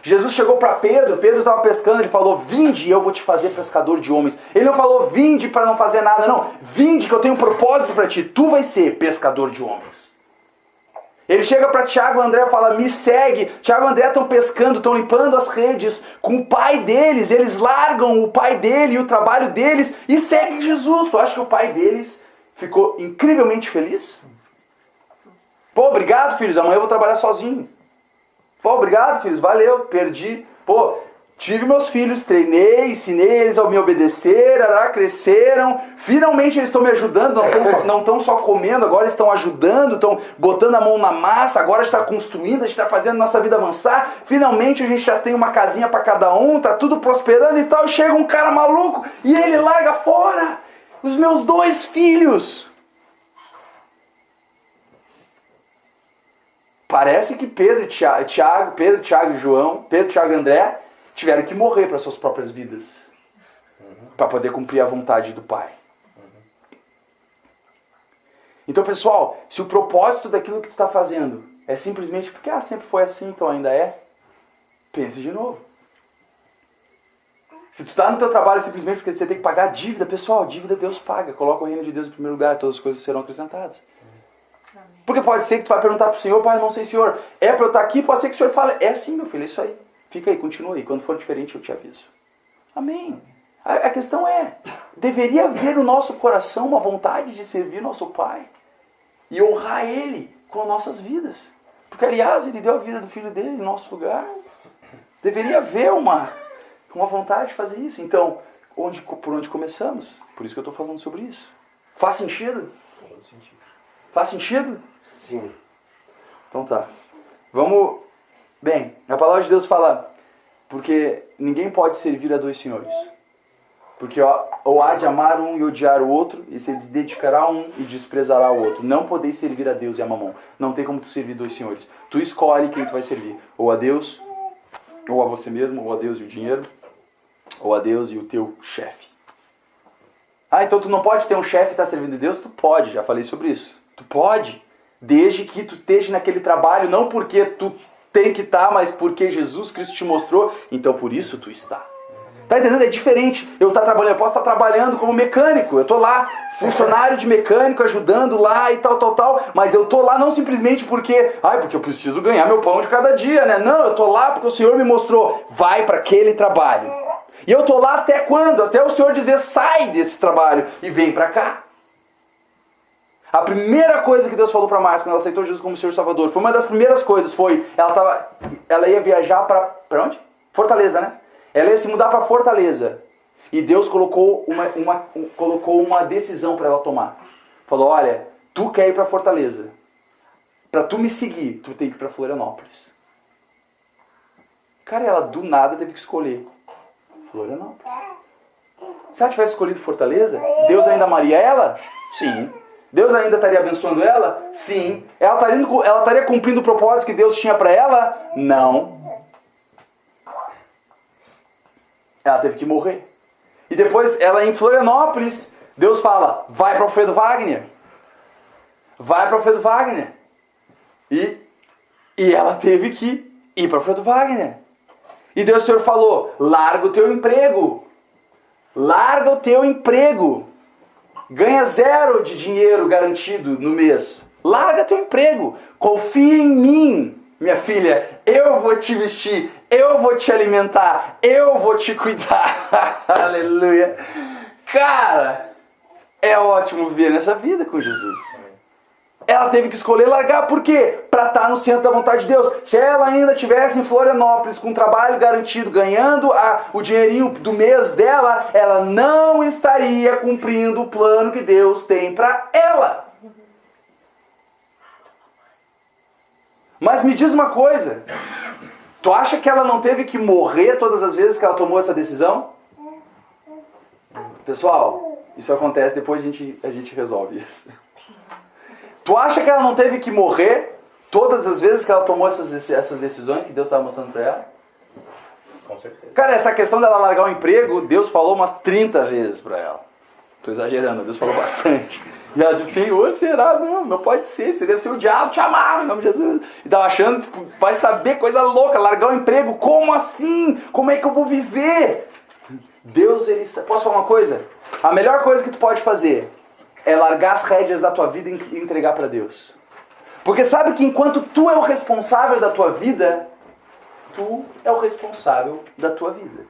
Jesus chegou para Pedro estava pescando, ele falou, vinde e eu vou te fazer pescador de homens. Ele não falou, vinde para não fazer nada, não. Vinde que eu tenho um propósito para ti, tu vai ser pescador de homens. Ele chega para Tiago e André e fala, me segue. Tiago e André estão pescando, estão limpando as redes com o pai deles. Eles largam o pai dele e o trabalho deles e seguem Jesus. Tu acha que o pai deles ficou incrivelmente feliz? Pô, obrigado filhos, amanhã eu vou trabalhar sozinho. Pô, obrigado, filhos, valeu, perdi. Pô, tive meus filhos, treinei, ensinei eles a me obedecer, cresceram. Finalmente eles estão me ajudando, não estão só comendo, agora estão ajudando, estão botando a mão na massa, agora a gente está construindo, a gente está fazendo nossa vida avançar. Finalmente a gente já tem uma casinha para cada um, tá tudo prosperando e tal. E chega um cara maluco e ele larga fora os meus 2 filhos. Parece que Pedro, Tiago e João, Pedro, Tiago e André tiveram que morrer para suas próprias vidas. Para poder cumprir a vontade do Pai. Então, pessoal, se o propósito daquilo que tu está fazendo é simplesmente porque sempre foi assim, então ainda é, pense de novo. Se tu está no teu trabalho simplesmente porque você tem que pagar dívida, pessoal, dívida Deus paga. Coloca o reino de Deus em primeiro lugar, todas as coisas serão acrescentadas. Porque pode ser que tu vai perguntar pro Senhor, pai, eu não sei, Senhor, é para eu estar aqui? Pode ser que o Senhor fale, é sim, meu filho, é isso aí. Fica aí, continua aí. Quando for diferente, eu te aviso. Amém. A questão é, deveria haver no nosso coração uma vontade de servir nosso Pai e honrar Ele com nossas vidas. Porque, aliás, Ele deu a vida do Filho dele em nosso lugar. Deveria haver uma vontade de fazer isso. Então, por onde começamos? Por isso que eu estou falando sobre isso. Faz sentido? Faz sentido? Sim. Então tá. Vamos Bem, a palavra de Deus fala, porque ninguém pode servir a dois senhores. Porque ou há de amar um e odiar o outro, e se dedicará a um e desprezará o outro. Não podeis servir a Deus e a mamon. Não tem como tu servir dois senhores. Tu escolhe quem tu vai servir. Ou a Deus, ou a você mesmo, ou a Deus e o dinheiro, ou a Deus e o teu chefe. Ah, então tu não pode ter um chefe e estar servindo a Deus? Tu pode, já falei sobre isso. Tu pode, desde que tu esteja naquele trabalho, não porque tu tem que estar, mas porque Jesus Cristo te mostrou, então por isso tu está. Tá entendendo? É diferente. Eu posso estar trabalhando como mecânico. Eu tô lá, funcionário de mecânico, ajudando lá e tal, mas eu tô lá não simplesmente porque eu preciso ganhar meu pão de cada dia, né? Não, eu tô lá porque o Senhor me mostrou, vai para aquele trabalho. E eu tô lá até quando? Até o Senhor dizer, sai desse trabalho e vem para cá. A primeira coisa que Deus falou para Márcia quando ela aceitou Jesus como Senhor e Salvador, foi uma das primeiras coisas, ela ia viajar para onde? Fortaleza, né? Ela ia se mudar para Fortaleza. E Deus colocou uma decisão para ela tomar. Falou, olha, tu quer ir para Fortaleza. Para tu me seguir, tu tem que ir para Florianópolis. Cara, ela do nada teve que escolher Florianópolis. Se ela tivesse escolhido Fortaleza, Deus ainda amaria ela? Sim. Deus ainda estaria abençoando ela? Sim. Ela estaria cumprindo o propósito que Deus tinha para ela? Não. Ela teve que morrer. E depois, ela em Florianópolis, Deus fala, vai para o Alfredo Wagner. Vai para o Alfredo Wagner. E ela teve que ir para o Alfredo Wagner. E Deus, o Senhor falou, larga o teu emprego. Larga o teu emprego. Ganha 0 de dinheiro garantido no mês. Larga teu emprego. Confia em mim. Minha filha, eu vou te vestir, eu vou te alimentar, eu vou te cuidar. Aleluia. Cara, é ótimo viver nessa vida com Jesus. Ela teve que escolher largar, por quê? Para estar no centro da vontade de Deus. Se ela ainda estivesse em Florianópolis com um trabalho garantido, ganhando o dinheirinho do mês dela, ela não estaria cumprindo o plano que Deus tem para ela. Mas me diz uma coisa, tu acha que ela não teve que morrer todas as vezes que ela tomou essa decisão? Pessoal, isso acontece, depois a gente resolve isso. Tu acha que ela não teve que morrer todas as vezes que ela tomou essas decisões que Deus estava mostrando para ela? Com certeza. Cara, essa questão dela largar o emprego, Deus falou umas 30 vezes para ela. Tô exagerando, Deus falou bastante. E ela tipo, Senhor, será? Não pode ser, você deve ser o diabo, te amava em nome de Jesus. E tava achando, tipo, vai saber, coisa louca, largar o emprego, como assim? Como é que eu vou viver? Deus, posso falar uma coisa? A melhor coisa que tu pode fazer é largar as rédeas da tua vida e entregar para Deus. Porque sabe que enquanto tu é o responsável da tua vida, tu é o responsável da tua vida.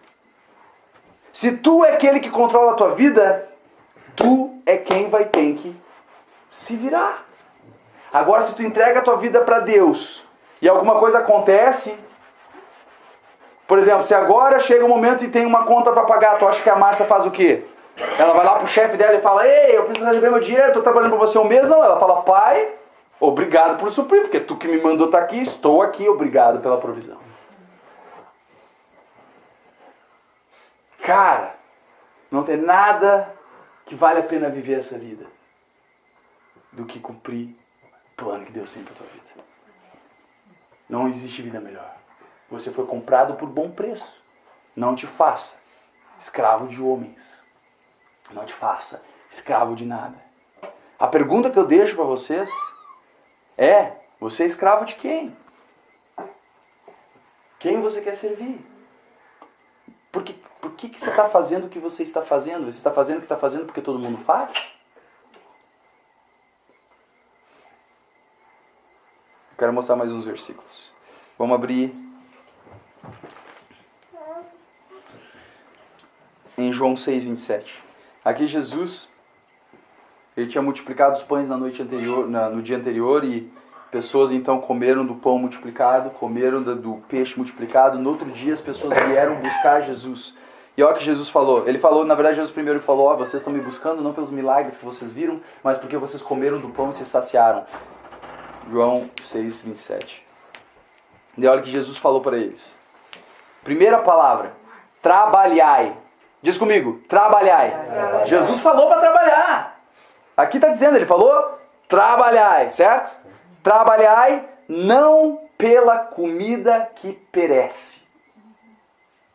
Se tu é aquele que controla a tua vida, tu é quem vai ter que se virar. Agora, se tu entrega a tua vida para Deus e alguma coisa acontece, por exemplo, se agora chega um momento e tem uma conta para pagar, tu acha que a Márcia faz o quê? Ela vai lá pro chefe dela e fala, ei, eu preciso receber meu dinheiro, tô trabalhando para você um mês. Não, ela fala, pai, obrigado por suprir, porque tu que me mandou estar aqui, estou aqui, obrigado pela provisão. Cara, não tem nada que vale a pena viver essa vida do que cumprir o plano que Deus tem para tua vida. Não existe vida melhor. Você foi comprado por bom preço. Não te faça escravo de homens. Não te faça escravo de nada. A pergunta que eu deixo para vocês é, você é escravo de quem? Quem você quer servir? Por que você está fazendo o que você está fazendo? Você está fazendo o que está fazendo porque todo mundo faz? Eu quero mostrar mais uns versículos. Vamos abrir em João 6:27. Aqui Jesus, ele tinha multiplicado os pães na noite anterior, no dia anterior, e pessoas então comeram do pão multiplicado, comeram do peixe multiplicado. No outro dia as pessoas vieram buscar Jesus. E olha o que Jesus falou. Ele falou, na verdade Jesus primeiro falou, vocês estão me buscando não pelos milagres que vocês viram, mas porque vocês comeram do pão e se saciaram. João 6:27. E olha o que Jesus falou para eles. Primeira palavra, trabalhai. Diz comigo, trabalhai. Jesus falou para trabalhar. Aqui está dizendo, ele falou, trabalhai, certo? Trabalhai não pela comida que perece.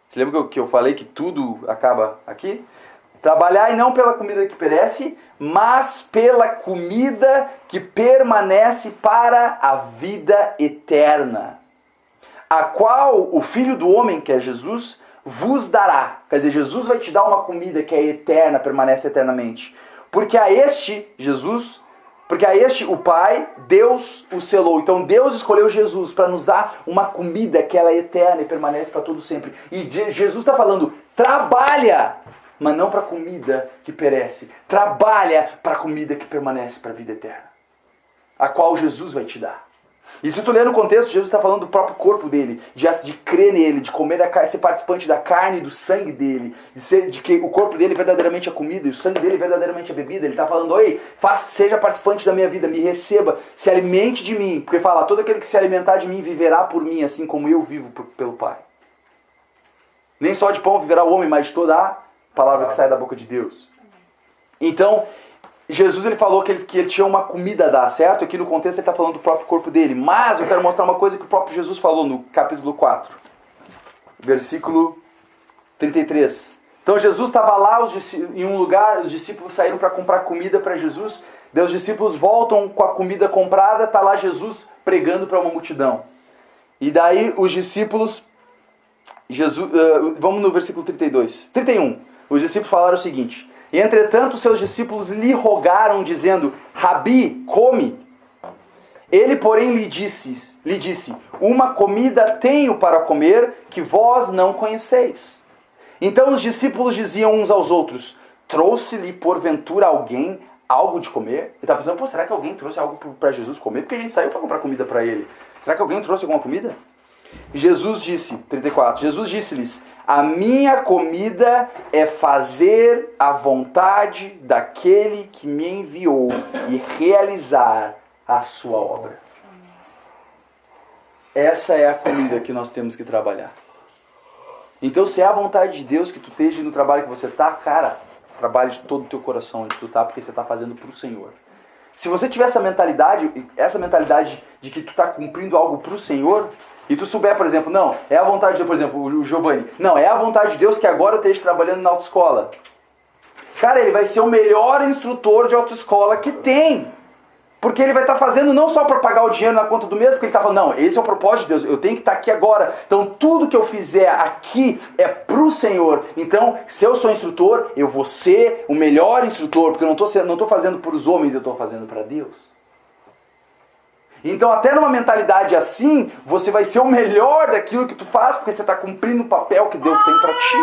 Você lembra que eu falei que tudo acaba aqui? Trabalhai não pela comida que perece, mas pela comida que permanece para a vida eterna, a qual o Filho do Homem, que é Jesus, vos dará. Quer dizer, Jesus vai te dar uma comida que é eterna, permanece eternamente. Porque a este, Jesus, porque a este o Pai, Deus o selou. Então Deus escolheu Jesus para nos dar uma comida que ela é eterna e permanece para todo sempre. E Jesus está falando, trabalha, mas não para comida que perece. Trabalha para a comida que permanece para a vida eterna, a qual Jesus vai te dar. E se tu ler no contexto, Jesus está falando do próprio corpo dele, de crer nele, de comer da carne, ser participante da carne e do sangue dele, de que o corpo dele é verdadeiramente a comida e o sangue dele é verdadeiramente a bebida. Ele está falando, oi, seja participante da minha vida, me receba, se alimente de mim, porque fala, todo aquele que se alimentar de mim viverá por mim, assim como eu vivo pelo Pai. Nem só de pão viverá o homem, mas de toda a palavra que sai da boca de Deus. Então, Jesus ele falou que ele tinha uma comida a dar, certo? Aqui no contexto ele está falando do próprio corpo dele. Mas eu quero mostrar uma coisa que o próprio Jesus falou no capítulo 4, versículo 33. Então Jesus estava lá em um lugar, os discípulos saíram para comprar comida para Jesus. Daí os discípulos voltam com a comida comprada, está lá Jesus pregando para uma multidão. E daí os discípulos, vamos no versículo 31. Os discípulos falaram o seguinte: e entretanto seus discípulos lhe rogaram, dizendo, Rabi, come. Ele, porém, lhe disse, uma comida tenho para comer que vós não conheceis. Então os discípulos diziam uns aos outros, trouxe-lhe porventura alguém algo de comer? Ele está pensando, será que alguém trouxe algo para Jesus comer? Porque a gente saiu para comprar comida para ele. Será que alguém trouxe alguma comida? Jesus disse, 34, Jesus disse-lhes, a minha comida é fazer a vontade daquele que me enviou e realizar a sua obra. Essa é a comida que nós temos que trabalhar. Então, se é a vontade de Deus que tu esteja no trabalho que você está, cara, trabalhe de todo o teu coração onde tu está, porque você está fazendo para o Senhor. Se você tiver essa mentalidade de que tu está cumprindo algo para o Senhor, e tu souber, por exemplo, não, é a vontade de Deus, por exemplo, o Giovanni, não, é a vontade de Deus que agora eu esteja trabalhando na autoescola. Cara, ele vai ser o melhor instrutor de autoescola que tem. Porque ele vai estar fazendo não só para pagar o dinheiro na conta do mês, porque ele está falando, não, esse é o propósito de Deus, eu tenho que estar aqui agora. Então tudo que eu fizer aqui é para o Senhor. Então, se eu sou instrutor, eu vou ser o melhor instrutor, porque eu não estou fazendo para os homens, eu estou fazendo para Deus. Então, até numa mentalidade assim, você vai ser o melhor daquilo que tu faz, porque você está cumprindo o papel que Deus tem para ti.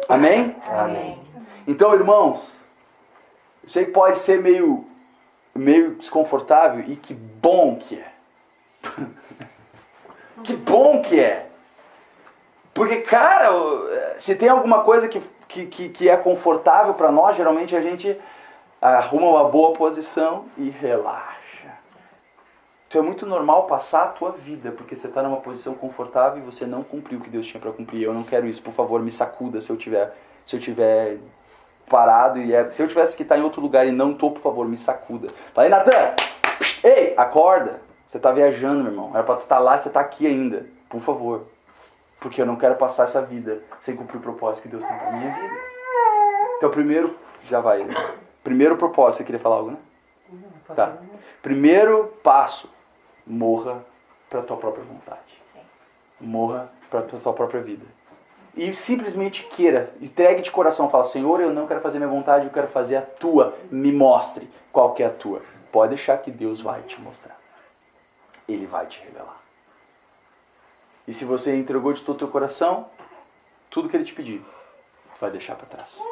Amém? Amém. Então, irmãos, eu sei que pode ser meio desconfortável, e que bom que é. Que bom que é. Porque, cara, se tem alguma coisa que é confortável para nós, geralmente a gente arruma uma boa posição e relaxa. Então é muito normal passar a tua vida, porque você está numa posição confortável e você não cumpriu o que Deus tinha para cumprir. Eu não quero isso, por favor, me sacuda se eu tiver parado e se eu tivesse que estar em outro lugar e não estou, por favor, me sacuda. Falei, Natan, ei, acorda. Você está viajando, meu irmão. Era para tu estar lá e você está aqui ainda. Por favor. Porque eu não quero passar essa vida sem cumprir o propósito que Deus tem para minha vida. Então, primeiro, já vai. Primeiro propósito, você queria falar algo, né? Tá. Primeiro passo, morra para a tua própria vontade. Morra para a tua própria vida. E simplesmente queira, entregue de coração, fala, Senhor, eu não quero fazer minha vontade, eu quero fazer a tua, me mostre qual que é a tua. Pode deixar que Deus vai te mostrar. Ele vai te revelar. E se você entregou de todo o teu coração, tudo que Ele te pedir, tu vai deixar para trás.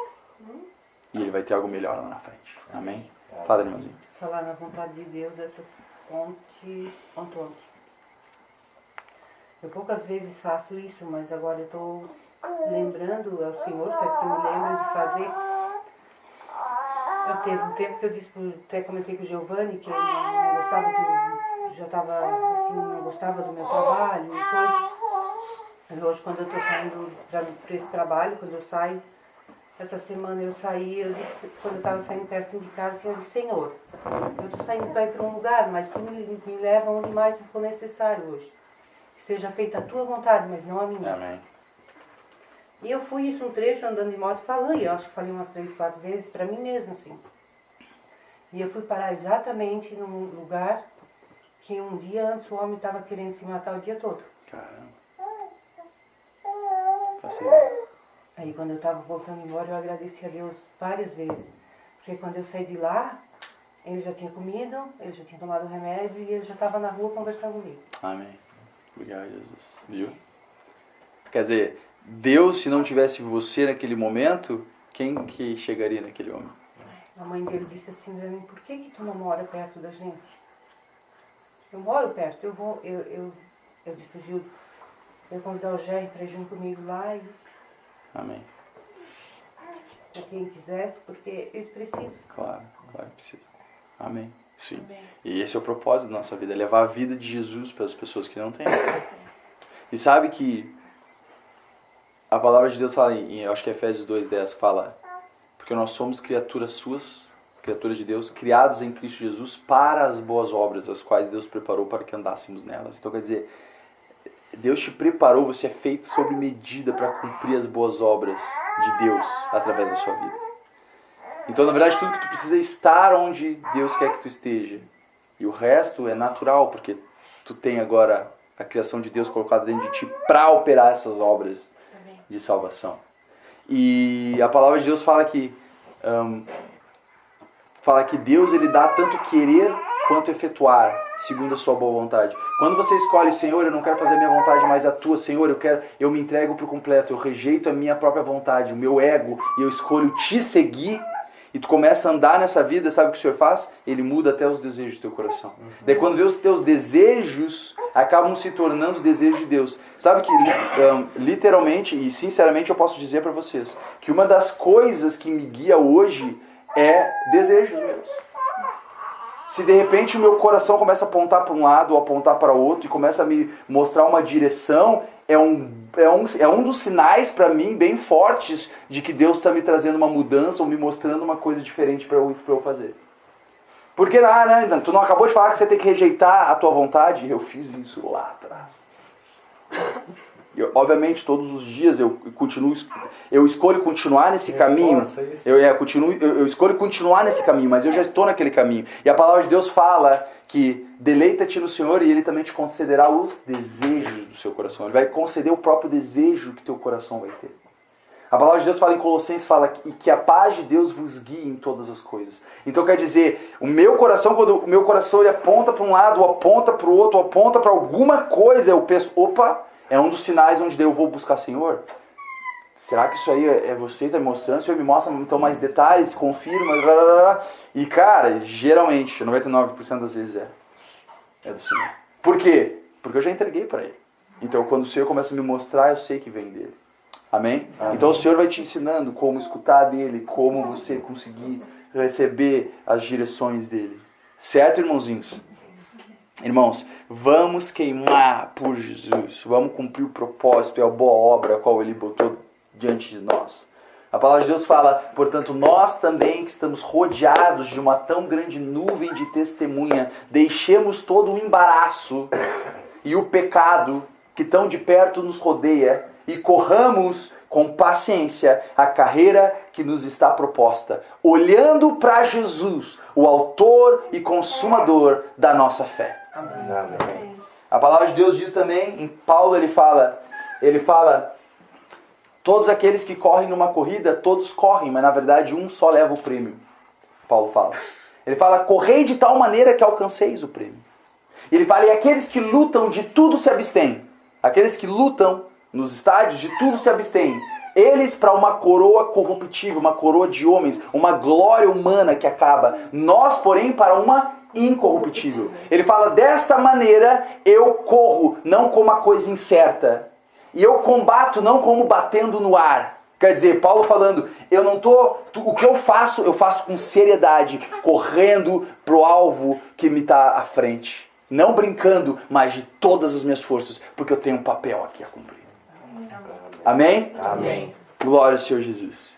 E Ele vai ter algo melhor lá na frente. Amém? Fala, irmãzinho. Falar na vontade de Deus, essas pontes. Eu poucas vezes faço isso, mas agora eu estou lembrando ao Senhor, sempre que me lembro de fazer. Eu teve um tempo que eu disse, até comentei com o Giovanni, que eu não gostava já estava assim, não gostava do meu trabalho e coisa. E hoje, quando eu estou saindo para esse trabalho, quando eu saio, essa semana eu saí, eu disse, quando eu estava saindo perto de casa, assim, eu disse, Senhor, eu estou saindo para ir para um lugar, mas tu me leva onde mais for necessário hoje. Que seja feita a tua vontade, mas não a minha. Amém. E eu fui isso um trecho andando de moto e falei, eu acho que falei umas 3, 4 vezes para mim mesma, assim. E eu fui parar exatamente num lugar que um dia antes o homem estava querendo se matar o dia todo. Caramba. Assim, Aí quando eu estava voltando embora, eu agradeci a Deus várias vezes. Porque quando eu saí de lá, ele já tinha comido, ele já tinha tomado o remédio e ele já estava na rua conversando comigo. amém. Obrigado, Jesus. Viu? Quer dizer, Deus, se não tivesse você naquele momento, quem que chegaria naquele homem? A mãe dele disse assim pra mim, por que tu não mora perto da gente? Eu moro perto, eu disse pro Gil, eu vou convidar o Jerry para ir junto comigo lá e Amém. para quem quisesse, porque eles precisam. Claro que precisa. Amém. Sim. E esse é o propósito da nossa vida, é levar a vida de Jesus para as pessoas que não têm. E sabe que a palavra de Deus fala, eu acho que é Efésios 2:10, fala, porque nós somos criaturas suas, criaturas de Deus, criados em Cristo Jesus para as boas obras, as quais Deus preparou para que andássemos nelas. Então quer dizer, Deus te preparou, você é feito sob medida para cumprir as boas obras de Deus através da sua vida. Então, na verdade, tudo que tu precisa é estar onde Deus quer que tu esteja. E o resto é natural, porque tu tem agora a criação de Deus colocada dentro de ti para operar essas obras de salvação. E a palavra de Deus fala que Deus ele dá tanto querer quanto efetuar, segundo a sua boa vontade. Quando você escolhe, Senhor, eu não quero fazer a minha vontade, mas a tua, Senhor, eu me entrego por completo, eu rejeito a minha própria vontade, o meu ego, e eu escolho te seguir, e tu começa a andar nessa vida, sabe o que o Senhor faz? Ele muda até os desejos do teu coração. Daí quando vê os teus desejos, acabam se tornando os desejos de Deus. Sabe que, literalmente e sinceramente, eu posso dizer para vocês, que uma das coisas que me guia hoje é desejos meus. Se de repente o meu coração começa a apontar para um lado ou apontar para outro e começa a me mostrar uma direção, é um dos sinais para mim bem fortes de que Deus está me trazendo uma mudança ou me mostrando uma coisa diferente para eu fazer. Porque tu não acabou de falar que você tem que rejeitar a tua vontade? Eu fiz isso lá atrás. Obviamente, todos os dias eu escolho continuar nesse caminho. Eu escolho continuar nesse caminho, mas eu já estou naquele caminho. E a palavra de Deus fala que deleita-te no Senhor e Ele também te concederá os desejos do seu coração. Ele vai conceder o próprio desejo que teu coração vai ter. A palavra de Deus fala em Colossenses, fala que a paz de Deus vos guie em todas as coisas. Então quer dizer, o meu coração, quando o meu coração ele aponta para um lado, ou aponta para o outro, ou aponta para alguma coisa, eu penso, opa, é um dos sinais onde eu vou buscar, Senhor. Será que isso aí é você que está me mostrando? O Senhor me mostra então mais detalhes, confirma, blá, blá, blá. E cara, geralmente, 99% das vezes é do Senhor. Por quê? Porque eu já entreguei para Ele. Então quando o Senhor começa a me mostrar, eu sei que vem dele. Amém? Então o Senhor vai te ensinando como escutar dele, como você conseguir receber as direções dele. Certo, irmãozinhos? Irmãos, vamos queimar por Jesus. Vamos cumprir o propósito e a boa obra a qual ele botou diante de nós. A palavra de Deus fala, portanto, nós também que estamos rodeados de uma tão grande nuvem de testemunha, deixemos todo o embaraço e o pecado que tão de perto nos rodeia e corramos com paciência a carreira que nos está proposta, olhando para Jesus, o autor e consumador da nossa fé. Amém. A palavra de Deus diz também, em Paulo ele fala, todos aqueles que correm numa corrida, todos correm, mas na verdade um só leva o prêmio. Paulo fala. Ele fala, correi de tal maneira que alcanceis o prêmio. Ele fala, e aqueles que lutam de tudo se abstêm. Aqueles que lutam nos estádios de tudo se abstêm. Eles para uma coroa corruptível, uma coroa de homens, uma glória humana que acaba. Nós, porém, para uma incorruptível. Ele fala, dessa maneira eu corro, não como uma coisa incerta. E eu combato não como batendo no ar. Quer dizer, Paulo falando, o que eu faço com seriedade, correndo pro alvo que me está à frente. Não brincando, mas de todas as minhas forças, porque eu tenho um papel aqui a cumprir. Amém? Amém. Glória ao Senhor Jesus.